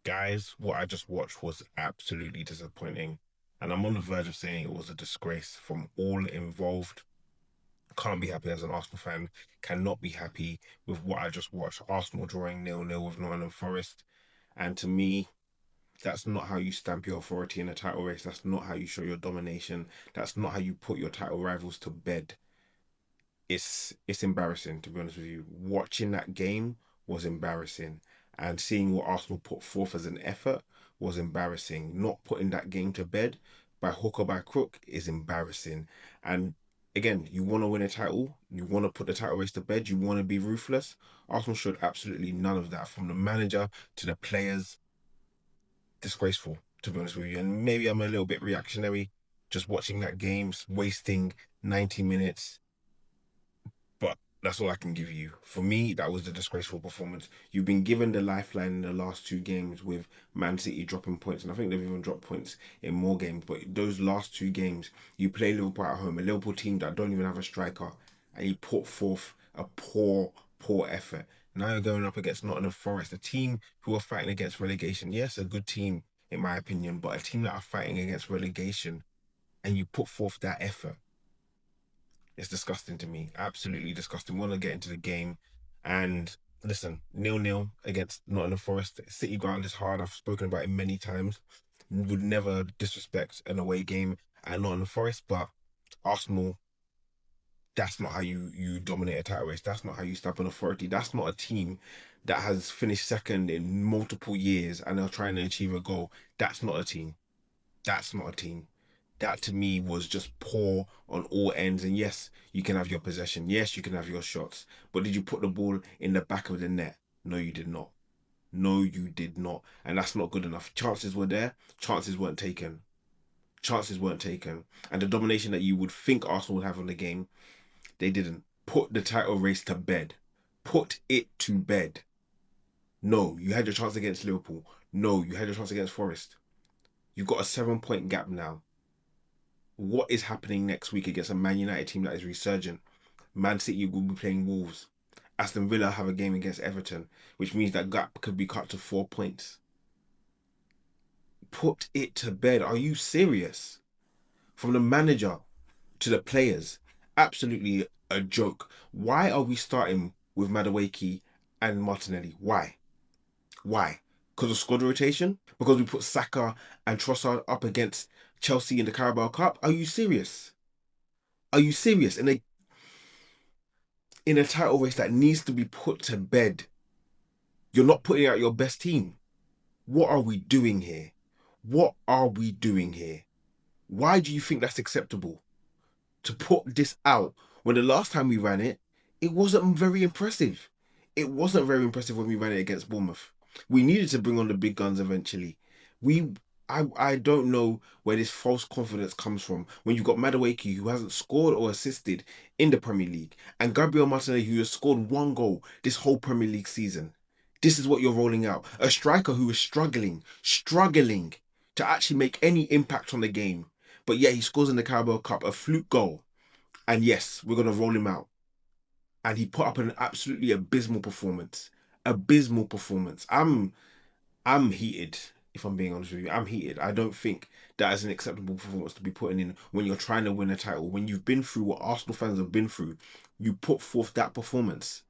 Guys, what I just watched was absolutely disappointing. And I'm on the verge of saying it was a disgrace from all involved. Can't be happy as an Arsenal fan. Cannot be happy with what I just watched. Arsenal drawing 0-0 with Nottingham Forest. And to me, that's not how you stamp your authority in a title race. That's not how you show your domination. That's not how you put your title rivals to bed. It's embarrassing, to be honest with you. Watching that game was embarrassing, and seeing what Arsenal put forth as an effort was embarrassing. Not putting that game to bed by hook or by crook is embarrassing. And again, you want to win a title, you want to put the title race to bed, you want to be ruthless. Arsenal showed absolutely none of that, from the manager to the players. Disgraceful, to be honest with you. And maybe I'm a little bit reactionary, just watching that game, wasting 90 minutes, but that's all I can give you. For me, that was a disgraceful performance. You've been given the lifeline in the last two games with Man City dropping points, and I think they've even dropped points in more games. But those last two games, you play Liverpool at home, a Liverpool team that don't even have a striker, and you put forth a poor effort. Now you're going up against Nottingham Forest, a team who are fighting against relegation. Yes, a good team, in my opinion, but a team that are fighting against relegation, and you put forth that effort. It's disgusting to me. Absolutely disgusting. We want to get into the game. And listen, 0-0 against Nottingham Forest. City ground is hard. I've spoken about it many times. Would never disrespect an away game at Nottingham Forest, but Arsenal, that's not how you dominate a title race. That's not how you stamp an authority. That's not a team that has finished second in multiple years and are trying to achieve a goal. That's not a team. That's not a team. That to me was just poor on all ends. And yes, you can have your possession. Yes, you can have your shots. But did you put the ball in the back of the net? No, you did not. No, you did not. And that's not good enough. Chances were there. Chances weren't taken. Chances weren't taken. And the domination that you would think Arsenal would have on the game, they didn't. Put the title race to bed. Put it to bed. No, you had your chance against Liverpool. No, you had your chance against Forest. You've got a 7 point gap now. What is happening next week against a Man United team that is resurgent? Man City will be playing Wolves. Aston Villa have a game against Everton, which means that gap could be cut to 4 points. Put it to bed. Are you serious? From the manager to the players, absolutely a joke. Why are we starting with Madueke and Martinelli? Why? Why? Because of squad rotation? Because we put Saka and Trossard up against Chelsea in the Carabao Cup? Are you serious? Are you serious? In a title race that needs to be put to bed, you're not putting out your best team. What are we doing here? What are we doing here? Why do you think that's acceptable to put this out when the last time we ran it, it wasn't very impressive? It wasn't very impressive when we ran it against Bournemouth. We needed to bring on the big guns eventually. We I don't know where this false confidence comes from when you've got Madueke, who hasn't scored or assisted in the Premier League, and Gabriel Martinelli, who has scored one goal this whole Premier League season. This is what you're rolling out. A striker who is struggling to actually make any impact on the game. But yet he scores in the Carabao Cup, a fluke goal. And yes, we're going to roll him out. And he put up an absolutely abysmal performance. Abysmal performance. I'm heated, if I'm being honest with you. I'm heated. I don't think that is an acceptable performance to be putting in when you're trying to win a title. When you've been through what Arsenal fans have been through, you put forth that performance.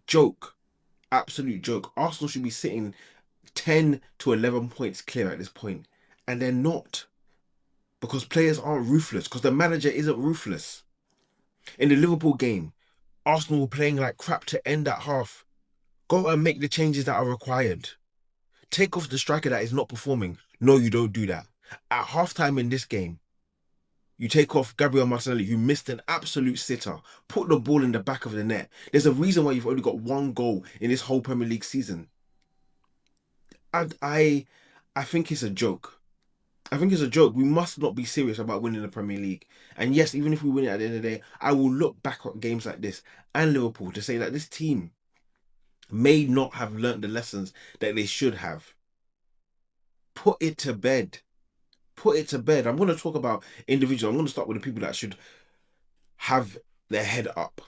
Joke. Absolute joke. Arsenal should be sitting 10 to 11 points clear at this point. And they're not. Because players aren't ruthless. Because the manager isn't ruthless. In the Liverpool game, Arsenal were playing like crap to end that half. Go and make the changes that are required. Take off the striker that is not performing. No, you don't do that. At halftime in this game, you take off Gabriel Martinelli, who missed an absolute sitter. Put the ball in the back of the net. There's a reason why you've only got one goal in this whole Premier League season. And I think it's a joke. I think it's a joke. We must not be serious about winning the Premier League. And yes, even if we win it at the end of the day, I will look back at games like this and Liverpool to say that this team may not have learnt the lessons that they should have. Put it to bed. Put it to bed. I'm going to talk about individuals. I'm going to start with the people that should have their head up.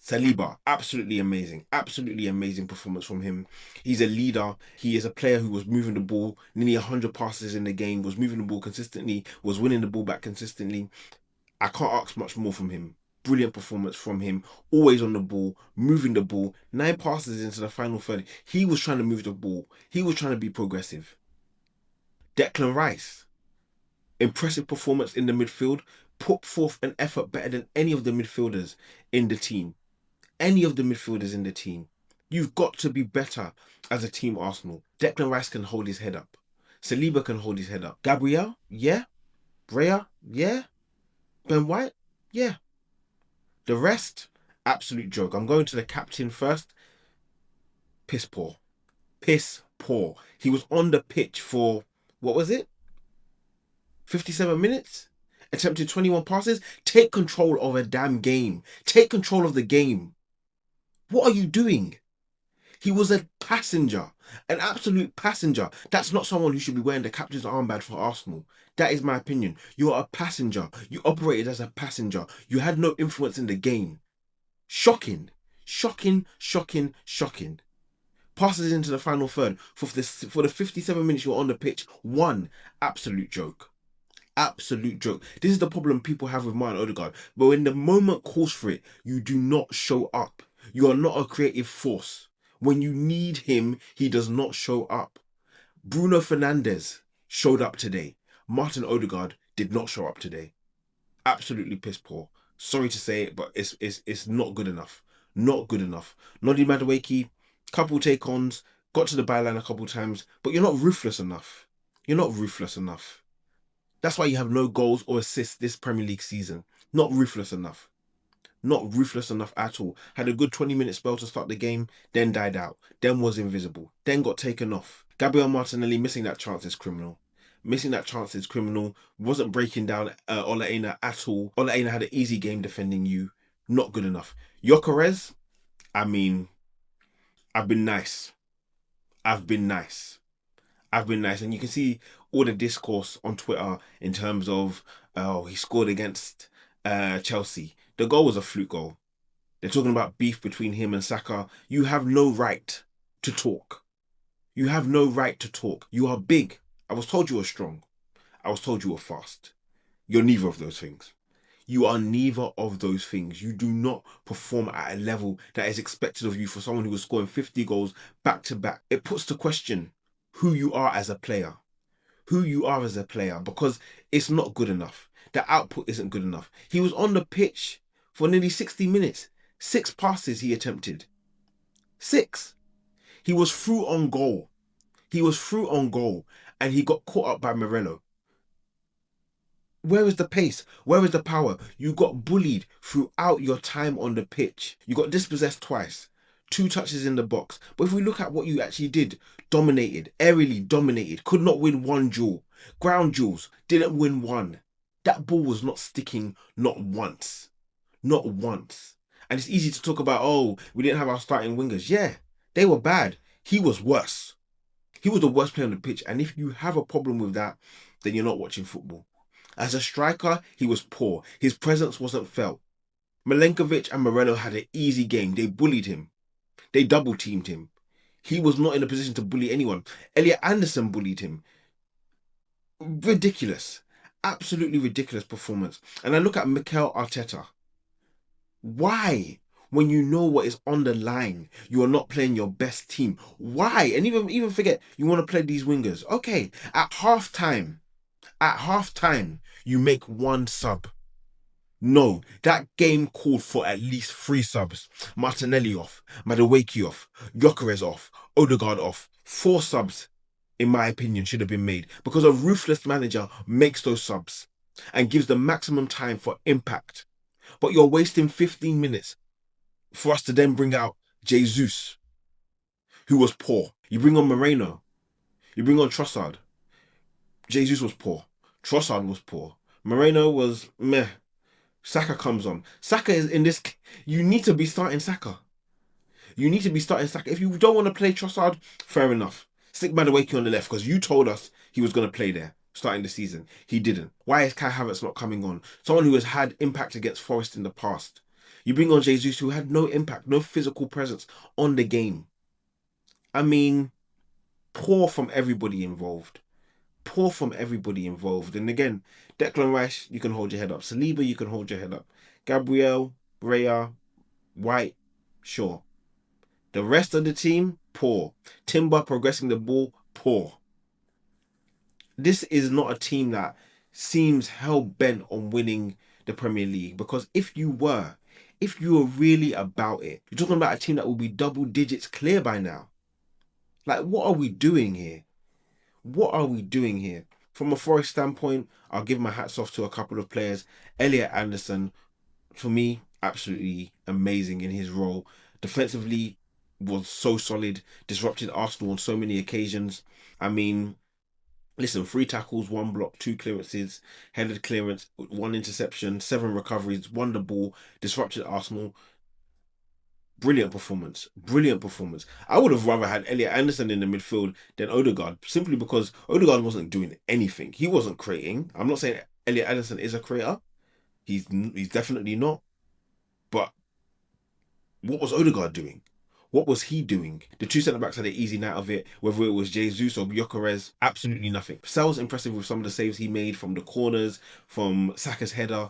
Saliba, absolutely amazing performance from him. He's a leader. He is a player who was moving the ball, nearly 100 passes in the game, was moving the ball consistently, was winning the ball back consistently. I can't ask much more from him. Brilliant performance from him. Always on the ball, moving the ball. 9 passes into the final third. He was trying to move the ball. He was trying to be progressive. Declan Rice, impressive performance in the midfield. Put forth an effort better than any of the midfielders in the team. Any of the midfielders in the team. You've got to be better as a team, Arsenal. Declan Rice can hold his head up. Saliba can hold his head up. Gabriel, yeah. Brea, yeah. Ben White, yeah. The rest, absolute joke. I'm going to the captain first. Piss poor. Piss poor. He was on the pitch for, what was it? 57 minutes? Attempted 21 passes? Take control of a damn game. Take control of the game. What are you doing? He was a passenger, an absolute passenger. That's not someone who should be wearing the captain's armband for Arsenal. That is my opinion. You are a passenger. You operated as a passenger. You had no influence in the game. Shocking. Shocking, shocking, shocking. Passes into the final third. For the 57 minutes you were on the pitch, one absolute joke. Absolute joke. This is the problem people have with Martin Odegaard. But when the moment calls for it, you do not show up. You are not a creative force. When you need him, he does not show up. Bruno Fernandes showed up today. Martin Odegaard did not show up today. Absolutely piss poor. Sorry to say it, but it's not good enough. Not good enough. Noddy Madueke, couple take-ons, got to the byline a couple times, but you're not ruthless enough. You're not ruthless enough. That's why you have no goals or assists this Premier League season. Not ruthless enough. Not ruthless enough at all. Had a good 20-minute spell to start the game, then died out, then was invisible, then got taken off. Gabriel Martinelli missing that chance is criminal. Missing that chance is criminal. Wasn't breaking down Ola Aina at all. Ola Aina had an easy game defending you. Not good enough. Gyökeres, I mean, I've been nice. I've been nice. I've been nice. And you can see all the discourse on Twitter in terms of, oh, he scored against Chelsea. The goal was a fluke goal. They're talking about beef between him and Saka. You have no right to talk. You have no right to talk. You are big. I was told you were strong. I was told you were fast. You're neither of those things. You are neither of those things. You do not perform at a level that is expected of you for someone who was scoring 50 goals back to back. It puts to question who you are as a player. Who you are as a player, because it's not good enough. The output isn't good enough. He was on the pitch for nearly 60 minutes. 6 passes he attempted. 6. He was through on goal. And he got caught up by Morello. Where is the pace? Where is the power? You got bullied throughout your time on the pitch. You got dispossessed twice. 2 touches in the box. But if we look at what you actually did, dominated, aerially dominated, could not win one duel. Ground duels, didn't win one. That ball was not sticking, not once. Not once. And it's easy to talk about, oh, we didn't have our starting wingers. Yeah, they were bad. He was worse. He was the worst player on the pitch. And if you have a problem with that, then you're not watching football. As a striker, he was poor. His presence wasn't felt. Milenkovic and Moreno had an easy game. They bullied him. They double-teamed him. He was not in a position to bully anyone. Elliot Anderson bullied him. Ridiculous. Absolutely ridiculous performance. And I look at Mikel Arteta. Why? When you know what is on the line, you are not playing your best team. Why? And even forget, you want to play these wingers. Okay, at halftime, you make 1 sub. No, that game called for at least 3 subs. Martinelli off, Madueke off, Gyökeres off, Odegaard off. 4 subs, in my opinion, should have been made, because a ruthless manager makes those subs and gives the maximum time for impact. But you're wasting 15 minutes for us to then bring out Jesus, who was poor. You bring on Moreno. You bring on Trossard. Jesus was poor. Trossard was poor. Moreno was meh. Saka comes on. Saka is in this. You need to be starting Saka. You need to be starting Saka. If you don't want to play Trossard, fair enough. Stick Madueke on the left, because you told us he was going to play there starting the season. He didn't. Why is Kai Havertz not coming on? Someone who has had impact against Forest in the past. You bring on Jesus, who had no impact, no physical presence on the game. I mean, poor from everybody involved. Poor from everybody involved. And again, Declan Rice, you can hold your head up. Saliba, you can hold your head up. Gabriel, Raya, White, sure. The rest of the team, poor. Timber progressing the ball, poor. This is not a team that seems hell bent on winning the Premier League, because if you were really about it, you're talking about a team that will be double digits clear by now. Like, what are we doing here? What are we doing here? From a Forest standpoint, I'll give my hats off to a couple of players. Elliot Anderson, for me, absolutely amazing in his role. Defensively, was so solid, disrupted Arsenal on so many occasions. I mean, listen, 3 tackles, 1 block, 2 clearances, headed clearance, 1 interception, 7 recoveries, won the ball, disrupted Arsenal. Brilliant performance. Brilliant performance. I would have rather had Elliot Anderson in the midfield than Odegaard, simply because Odegaard wasn't doing anything. He wasn't creating. I'm not saying Elliot Anderson is a creator. He's definitely not. But what was Odegaard doing? What was he doing? The two centre backs had an easy night of it, whether it was Jesus or Gyökeres, absolutely nothing. Sal's impressive with some of the saves he made from the corners, from Saka's header.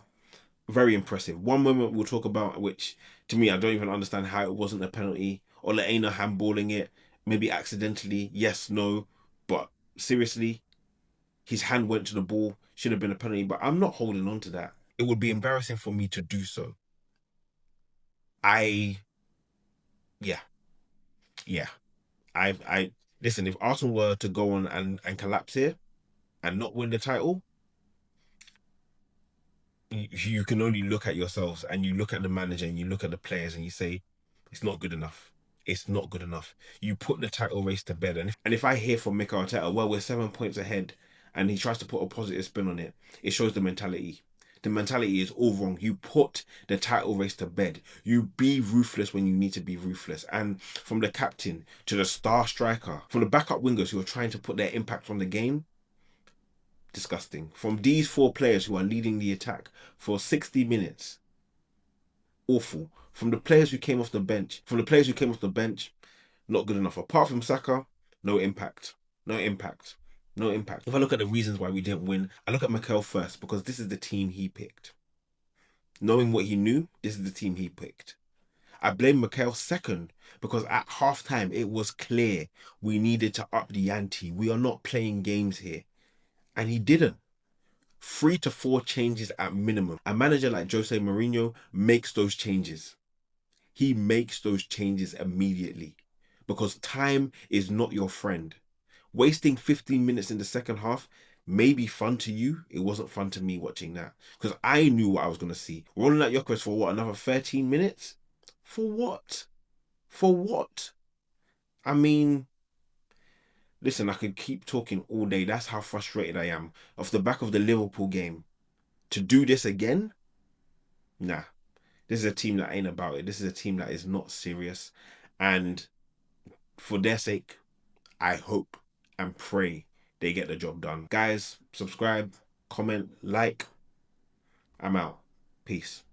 Very impressive. One moment we'll talk about, which to me, I don't even understand how it wasn't a penalty. Or Leina handballing it, maybe accidentally. Yes, no. But seriously, his hand went to the ball, should have been a penalty, but I'm not holding on to that. It would be embarrassing for me to do so. I, yeah, yeah. I listen. If Arsenal were to go on and collapse here and not win the title, you can only look at yourselves and you look at the manager and you look at the players and you say, it's not good enough. It's not good enough. You put the title race to bed. And if I hear from Mikel Arteta, well, we're 7 points ahead, and he tries to put a positive spin on it, it shows the mentality. The mentality is all wrong. You put the title race to bed. You be ruthless when you need to be ruthless. And from the captain to the star striker, from the backup wingers who are trying to put their impact on the game, disgusting. From these 4 players who are leading the attack for 60 minutes, awful. From the players who came off the bench, not good enough. Apart from Saka, no impact. No impact. No impact. If I look at the reasons why we didn't win, I look at Mikel first, because this is the team he picked. Knowing what he knew, this is the team he picked. I blame Mikel second, because at halftime it was clear we needed to up the ante. We are not playing games here. And he didn't. 3 to 4 changes at minimum. A manager like Jose Mourinho makes those changes. He makes those changes immediately, because time is not your friend. Wasting 15 minutes in the second half may be fun to you. It wasn't fun to me watching that, because I knew what I was going to see. Rolling out Gyökeres for what, another 13 minutes? For what? For what? I mean, listen, I could keep talking all day. That's how frustrated I am. Off the back of the Liverpool game, to do this again? Nah. This is a team that ain't about it. This is a team that is not serious. And for their sake, I hope and pray they get the job done. Guys, subscribe, comment, like. I'm out. Peace.